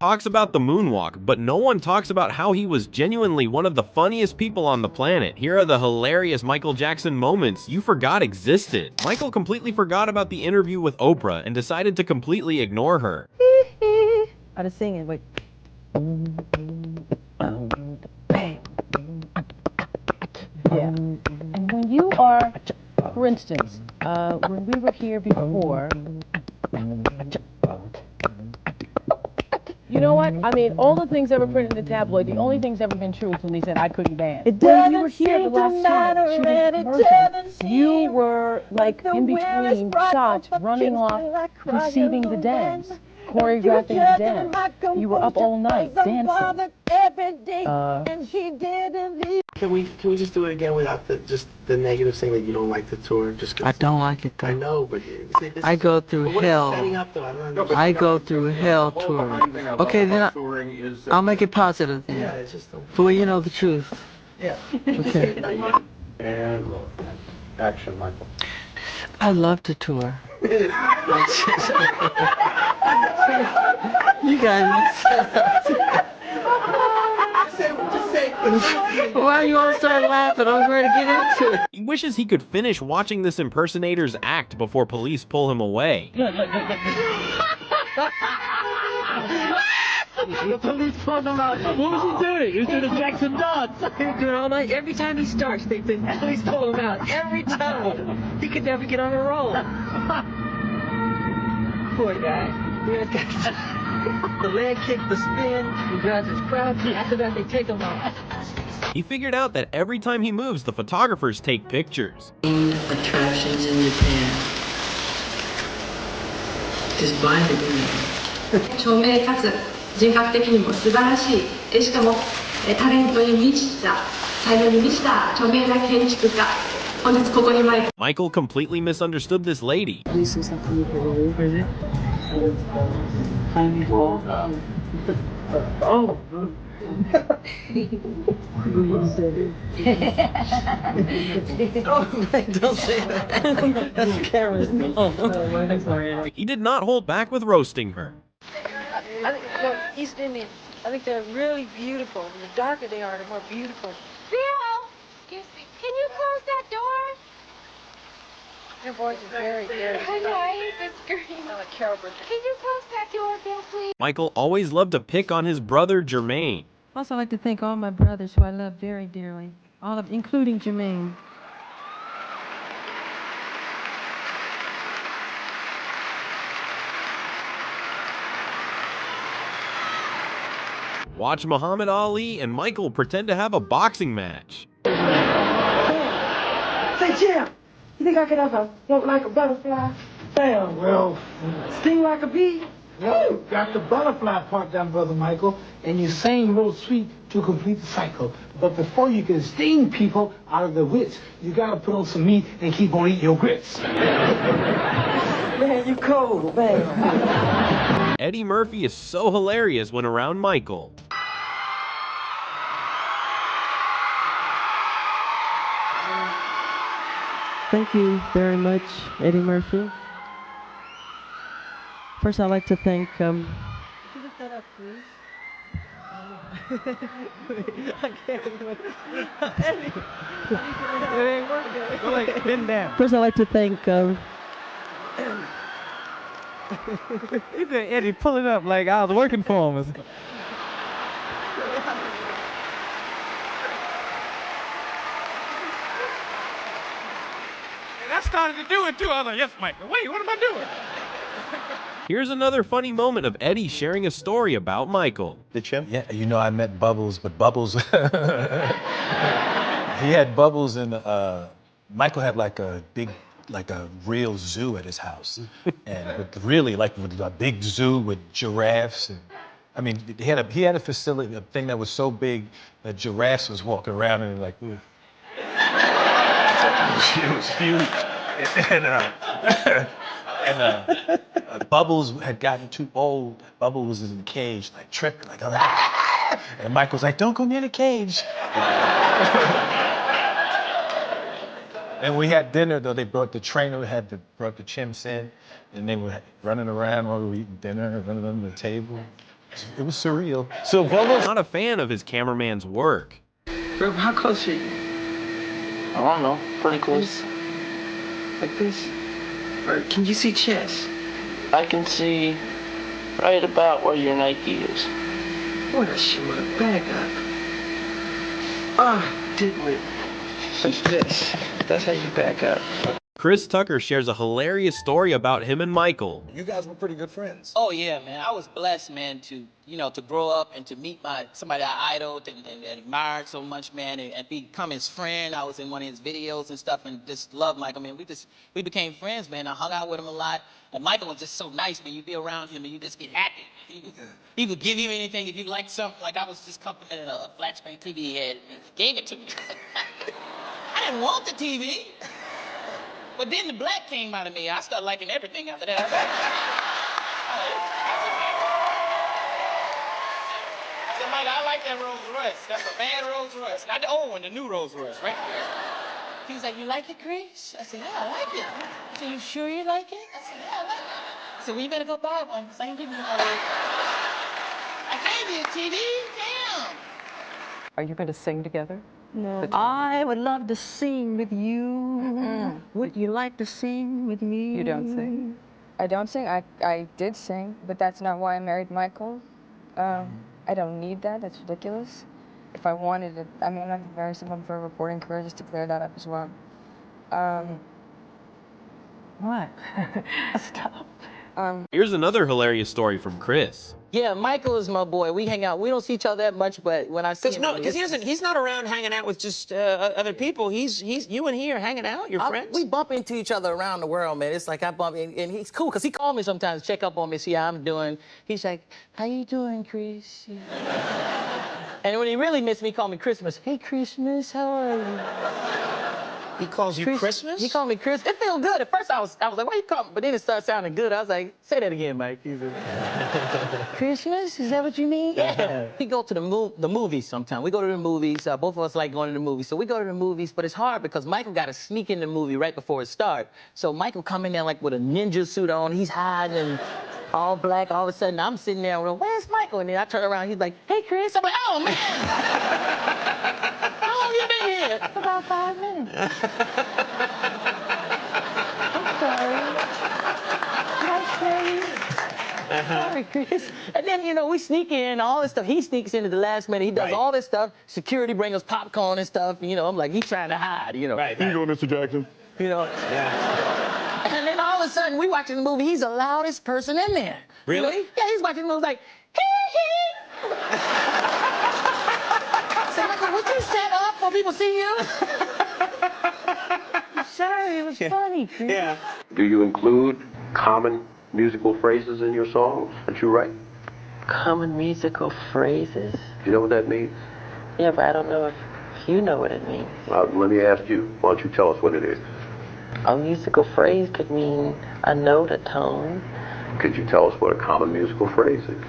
Talks about the moonwalk, but no one talks about how he was genuinely one of the funniest people on the planet. Here are the hilarious Michael Jackson moments you forgot existed. Michael completely forgot about the interview with Oprah and decided to completely ignore her. I was singing, wait. Yeah. And when you are, for instance, when we were here before, you know what? I mean, all the things that were printed in the tabloid, the only thing's ever been true is when they said I couldn't dance. It doesn't we were here the last time shooting commercials. You were like in between shots, running off, receiving the dance, choreographing the dance. You were up all night dancing. Can we just do it again without the negative saying that you don't like the tour? I don't like it though. I know, but I go through hell. I go through hell touring. Okay, then I'll make it positive. Yeah, it's just But you know the truth. Yeah. Okay. And action, Michael. I love to tour. You guys. Why you all start laughing? I'm ready to get into it. He wishes he could finish watching this impersonator's act before police pull him away. The police pulled him out. What was he doing? He was doing the Jackson dance. He was doing all night. Every time he starts, the police pull him out. Every time. He could never get on a roll. Poor guy. The leg kick, the spin, he drives his crowd. After that, they take him out. He figured out that every time he moves, the photographers take pictures. Attractions in Japan is by the way. 著名かつ人格的にも素晴らしい、しかもタレントに満ちた才能に満ちた著名な建築家。本日ここに参り。Michael completely misunderstood this lady. Please say something you can believe. Where is it? Find me all. Oh. Don't say that. That's the camera's. He did not hold back with roasting her. I think, East Indians, I think they're really beautiful. The darker they are, the more beautiful. Bill! Excuse me. Can you close that door? Your voice is very, very I know, I hate this scream. like Carol Burnett. Can you close that door, Bill, please? Michael always loved to pick on his brother Jermaine. Also, I'd like to thank all my brothers who I love very dearly, all of, including Jermaine. Watch Muhammad Ali and Michael pretend to have a boxing match. Say, Jim, you think I could have a float like a butterfly? Damn, well, Sting like a bee? you got the butterfly part down, Brother Michael, and you sang real sweet to complete the cycle. But before you can sting people out of their wits, you gotta put on some meat and keep on eating your grits. Man, you cold, man. Eddie Murphy is so hilarious when around Michael. Thank you very much, Eddie Murphy. First, I'd like to thank, Could you lift that up, please? I can't do it. Eddie. It ain't working. Go like, bend down. First, I'd like to thank, You said, Eddie, pull it up like I was working for him. And I started to do it too. I was like, yes, Michael. Wait, what am I doing? Here's another funny moment of Eddie sharing a story about Michael. The chimp? Yeah, you know, I met Bubbles, but Bubbles, he had Bubbles and Michael had like a big, like a real zoo at his house. And with really like with a big zoo with giraffes. And, I mean, he had a facility, a thing that was so big that giraffes was walking around and like, ooh. It was huge. And Bubbles had gotten too old. Bubbles was in the cage, like tripping, like, ah! And Michael's like, don't go near the cage. And we had dinner, though. They brought the trainer, brought the chimps in, and they were running around while we were eating dinner, running under the table. It was surreal. So Not a fan of his cameraman's work. Bro, how close are you? I don't know. Pretty close. Like this? Or can you see chest? I can see right about where your Nike is. Boy, that shit would have back up. Didn't we? Like this. That's how you back up. Chris Tucker shares a hilarious story about him and Michael. You guys were pretty good friends. Oh yeah, man. I was blessed, man, to to grow up and to meet somebody I idoled and admired so much, man, and become his friend. I was in one of his videos and stuff, and just loved Michael, man. We became friends, man. I hung out with him a lot, and Michael was just so nice, man. You be around him and you just get happy. He would give you anything if you liked something. Like I was just complimenting a flat screen TV he had, and he gave it to me. I didn't want the TV. But then the black came out of me. I started liking everything after that. I said, Mike, I like that Rolls Royce. That's a bad Rolls Royce. Not the old one, the new Rolls Royce, right? He was like, you like it, Chris? I said, yeah, I like it. He said, you sure you like it? I said, yeah, I like it. I said, well, you better go buy one. So I ain't giving you one. I gave you a TV? Damn. Are you going to sing together? No. I would love to sing with you. Would you like to sing with me? You don't sing? I don't sing. I did sing, but that's not why I married Michael. I don't need that. That's ridiculous. If I wanted it, I mean, I'm not marry someone for a reporting career, just to clear that up as well. What? Stop. Here's another hilarious story from Chris. Yeah, Michael is my boy. We hang out. We don't see each other that much, but when I see him, Because he's not around hanging out with just other people. He's you and he are hanging out. You're friends. We bump into each other around the world, man. It's like I bump, and he's cool because he called me sometimes, check up on me, see how I'm doing. He's like, "How you doing, Chris?" And when he really missed me, he called me Christmas. Hey, Christmas, how are you? He calls you Christmas? He called me Chris. It felt good. At first, I was like, why you call me? But then it started sounding good. I was like, say that again, Mike. He said, Christmas? Is that what you mean? Yeah. We go to the movies sometimes. We go to the movies. Both of us like going to the movies. So we go to the movies, but it's hard because Michael got to sneak in the movie right before it starts. So Michael come in there like with a ninja suit on. He's hiding and all black. All of a sudden, I'm sitting there, well, where's Michael? And then I turn around. He's like, hey, Chris. I'm like, oh, man. How long you been here? About 5 minutes. I'm sorry. Sorry, Chris. And then, we sneak in, all this stuff. He sneaks in at the last minute. He does all this stuff. Security brings us popcorn and stuff. I'm like, he's trying to hide, Right. You doing, Mr. Jackson? Yeah. And then all of a sudden, we watching the movie. He's the loudest person in there. Really? Yeah, he's watching the movie like, hee hee. So Michael, would you shut up so people see you? Sorry, it was funny, Chris. Yeah. Do you include common musical phrases in your songs that you write? Common musical phrases? Do you know what that means? Yeah, but I don't know if you know what it means. Let me ask you. Why don't you tell us what it is? A musical phrase could mean a note, a tone. Could you tell us what a common musical phrase is?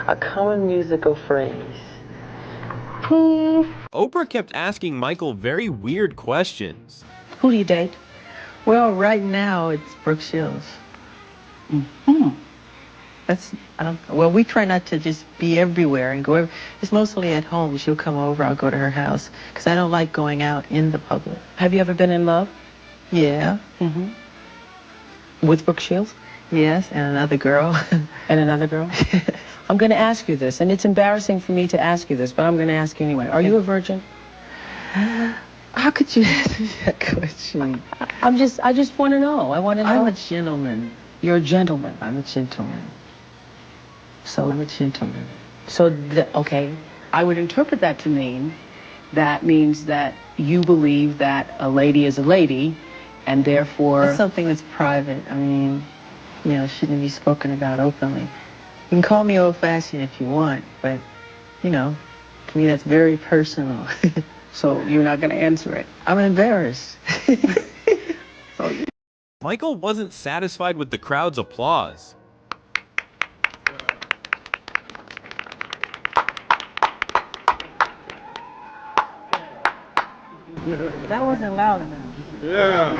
A common musical phrase. Oprah kept asking Michael very weird questions. Who do you date? Well, right now it's Brooke Shields. Well, we try not to just be everywhere and go. It's mostly at home. She'll come over. I'll go to her house because I don't like going out in the public. Have you ever been in love? Yeah. With Brooke Shields? Yes, and another girl. And another girl? I'm going to ask you this, and it's embarrassing for me to ask you this, but I'm going to ask you anyway. Are you a virgin? How could you ask me that question? I just want to know. I want to know. I'm a gentleman. You're a gentleman. I'm a gentleman. So I'm a gentleman. So, okay, I would interpret that to mean that means that you believe that a lady is a lady, and therefore... That's something that's private. I mean, shouldn't be spoken about openly. You can call me old-fashioned if you want, but, to me that's very personal. So you're not going to answer it? I'm embarrassed. Michael wasn't satisfied with the crowd's applause. That wasn't loud enough. Yeah.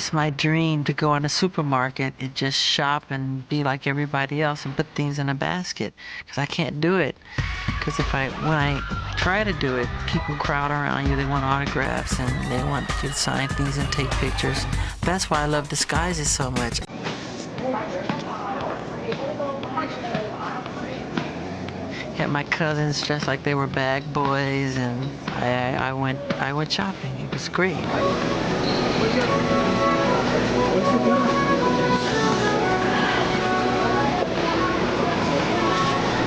It's my dream to go in a supermarket and just shop and be like everybody else and put things in a basket. Because I can't do it. Because when I try to do it, people crowd around you. They want autographs and they want you to sign things and take pictures. That's why I love disguises so much. Had my cousins dressed like they were bag boys, and I went shopping. It was great.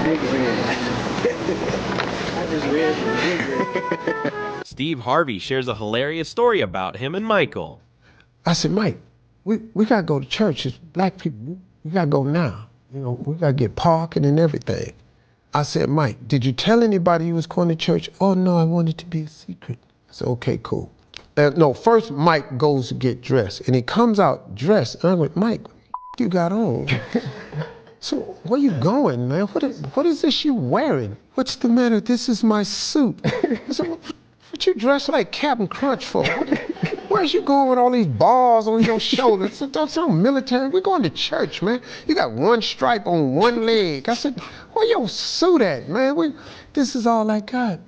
Big red. I just read big red. Steve Harvey shares a hilarious story about him and Michael. I said, Mike, we gotta go to church. As black people, we gotta go now. You know, we gotta get parking and everything. I said, Mike, did you tell anybody you was going to church? Oh no, I wanted it to be a secret. I said, okay, cool. No, first Mike goes to get dressed, and he comes out dressed, and I went, Mike, what you got on? So where you going, man? What is this you wearing? What's the matter? This is my suit. I said, what you dressed like Captain Crunch for? Where's you going with all these balls on your shoulders? Don't sound military. We're going to church, man. You got one stripe on one leg. I said, where your suit at, man? This is all I got.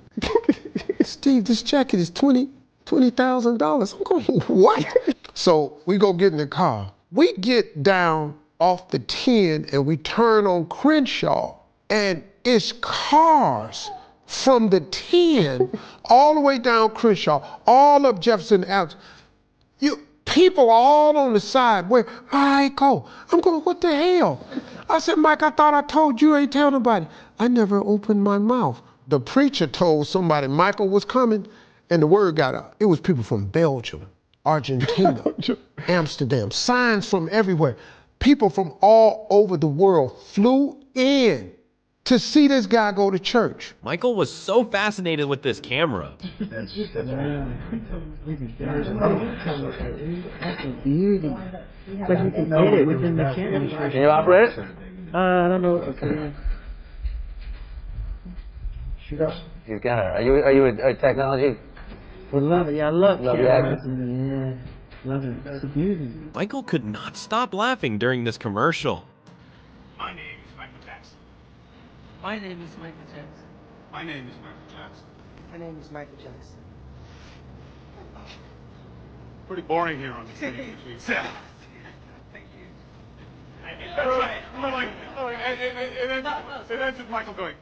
Steve, this jacket is $20,000. I'm going, what? So we go get in the car. We get down off the 10 and we turn on Crenshaw, and it's cars from the 10 all the way down Crenshaw, all up Jefferson Avenue. People all on the side where Michael. I'm going, what the hell? I said, Mike, I thought I told you, ain't tell nobody. I never opened my mouth. The preacher told somebody Michael was coming, and the word got out. It was people from Belgium, Argentina, Amsterdam, signs from everywhere. People from all over the world flew in to see this guy go to church. Michael was so fascinated with this camera. That's a beauty. But you can edit within the camera. Can you operate it? I don't know. Okay. Shoot up. He's got it. Are you a technology? We love it. Yeah, I love Love cameras. Yeah. Love it. It's a beauty. Michael could not stop laughing during this commercial. My name is Michael Jackson. My name is Michael Jackson. My name is Michael Jackson. My name is Michael Jackson. Pretty boring here on the stage. Thank you. And then just Michael going.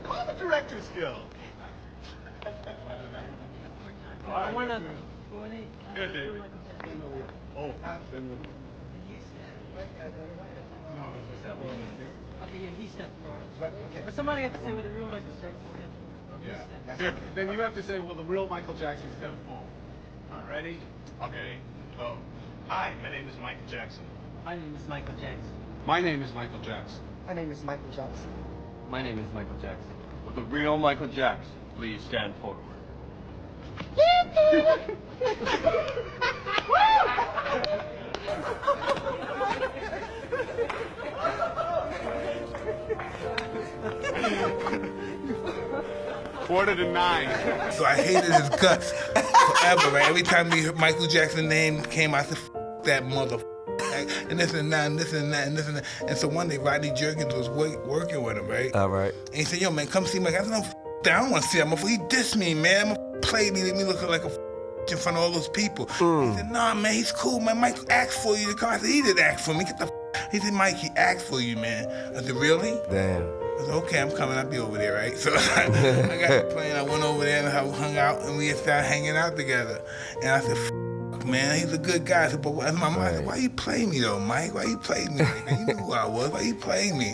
Call the director's skill. I want to. Oh. Okay, yeah, he stepped forward. But somebody has to say with the real Michael Jackson. Yeah. Then you have to say, well, the real Michael Jackson stepped forward. All right, ready? Okay. Hi, my name is Michael Jackson. My name is Michael Jackson. My name is Michael Jackson. My name is Michael Jackson. My name is Michael Jackson. Will the real Michael Jackson please stand forward? Quarter to 9. So I hated his guts forever, right? Every time Michael Jackson's name came out, I said, F that mother. And this and that, and this and that, and this and that. And so one day, Rodney Jerkins was working with him, right? All right. And he said, yo, man, come see me. I said, no, F that. I don't want to see him. He dissed me, man. I'm played me, me looking like a in front of all those people. He said, nah, man, he's cool, man. Mike asked for you to come. I said, he didn't ask for me. Get the He said, Mike, he asked for you, man. I said, really? Damn. I said, okay, I'm coming. I'll be over there, right? So I got the plane. I went over there and I hung out, and we started hanging out together. And I said, man, he's a good guy. I said, but my mom said, why you play me though, Mike? Why you play me? Like, you knew who I was. Why you play me?